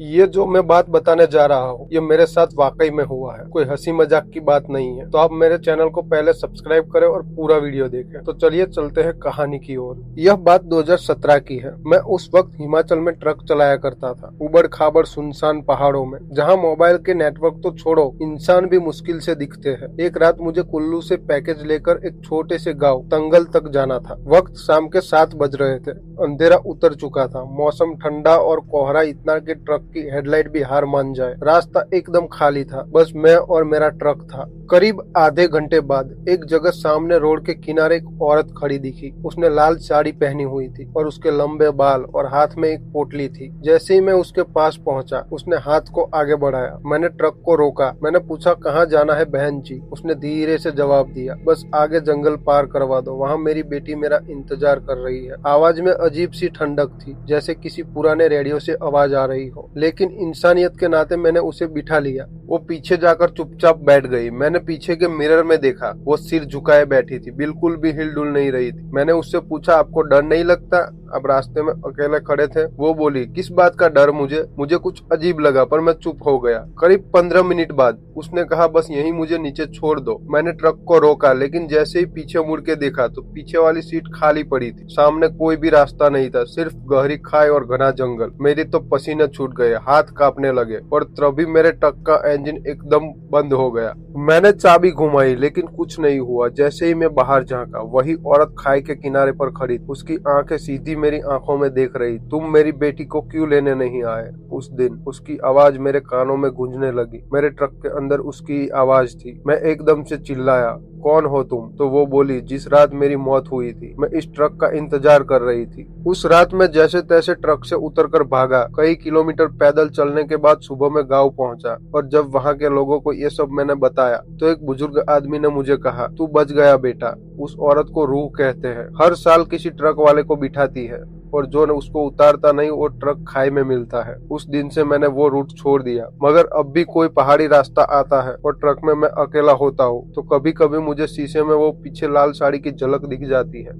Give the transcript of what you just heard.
ये जो मैं बात बताने जा रहा हूँ ये मेरे साथ वाकई में हुआ है, कोई हंसी मजाक की बात नहीं है। तो आप मेरे चैनल को पहले सब्सक्राइब करें और पूरा वीडियो देखें। तो चलिए चलते हैं कहानी की ओर। यह बात 2017 की है। मैं उस वक्त हिमाचल में ट्रक चलाया करता था, उबड़ खाबड़ सुनसान पहाड़ों में, जहाँ मोबाइल के नेटवर्क तो छोड़ो, इंसान भी मुश्किल से दिखते हैं। एक रात मुझे कुल्लू से पैकेज लेकर एक छोटे से गाँव तंगल तक जाना था। वक्त शाम के 7 बज रहे थे। अंधेरा उतर चुका था, मौसम ठंडा और कोहरा इतना कि ट्रक की हेडलाइट भी हार मान जाए। रास्ता एकदम खाली था, बस मैं और मेरा ट्रक था। करीब आधे घंटे बाद एक जगह सामने रोड के किनारे एक औरत खड़ी दिखी। उसने लाल साड़ी पहनी हुई थी और उसके लंबे बाल और हाथ में एक पोटली थी। जैसे ही मैं उसके पास पहुंचा, उसने हाथ को आगे बढ़ाया। मैंने ट्रक को रोका। मैंने पूछा, कहाँ जाना है बहन जी? उसने धीरे से जवाब दिया, बस आगे जंगल पार करवा दो, वहाँ मेरी बेटी मेरा इंतजार कर रही है। आवाज में अजीब सी ठंडक थी, जैसे किसी पुराने रेडियो से आवाज आ रही हो। लेकिन इंसानियत के नाते मैंने उसे बिठा लिया। वो पीछे जाकर चुपचाप बैठ गई। मैंने पीछे के मिरर में देखा, वो सिर झुकाए बैठी थी, बिल्कुल भी हिलडुल नहीं रही थी। मैंने उससे पूछा, आपको डर नहीं लगता? अब रास्ते में अकेले खड़े थे। वो बोली, किस बात का डर? मुझे कुछ अजीब लगा, पर मैं चुप हो गया। करीब 15 मिनट बाद उसने कहा, बस यहीं मुझे नीचे छोड़ दो। मैंने ट्रक को रोका, लेकिन जैसे ही पीछे मुड़ के देखा तो पीछे वाली सीट खाली पड़ी थी। सामने कोई भी रास्ता नहीं था, सिर्फ गहरी खाई और घना जंगल। मेरी तो पसीने छूट गए, हाथ कांपने लगे और तभी मेरे ट्रक का इंजन एकदम बंद हो गया। मैंने चाबी घुमाई, लेकिन कुछ नहीं हुआ। जैसे ही मैं बाहर झांका, वही औरत खाई के किनारे पर खड़ी। उसकी आंखें सीधी मेरी आंखों में देख रही। तुम मेरी बेटी को क्यों लेने नहीं आए? उस दिन उसकी आवाज मेरे कानों में गूंजने लगी। मेरे ट्रक के अंदर उसकी आवाज थी। मैं एकदम से चिल्लाया, कौन हो तुम? तो वो बोली, जिस रात मेरी मौत हुई थी, मैं इस ट्रक का इंतजार कर रही थी। उस रात मैं जैसे तैसे ट्रक से उतरकर भागा। कई किलोमीटर पैदल चलने के बाद सुबह में गांव पहुंचा, और जब वहां के लोगों को ये सब मैंने बताया तो एक बुजुर्ग आदमी ने मुझे कहा, तू बच गया बेटा। उस औरत को रूह कहते हैं। हर साल किसी ट्रक वाले को बिठाती है, और जो उसको उतारता नहीं वो ट्रक खाई में मिलता है। उस दिन से मैंने वो रूट छोड़ दिया। मगर अब भी कोई पहाड़ी रास्ता आता है और ट्रक में मैं अकेला होता हूँ, तो कभी कभी मुझे शीशे में वो पीछे लाल साड़ी की झलक दिख जाती है।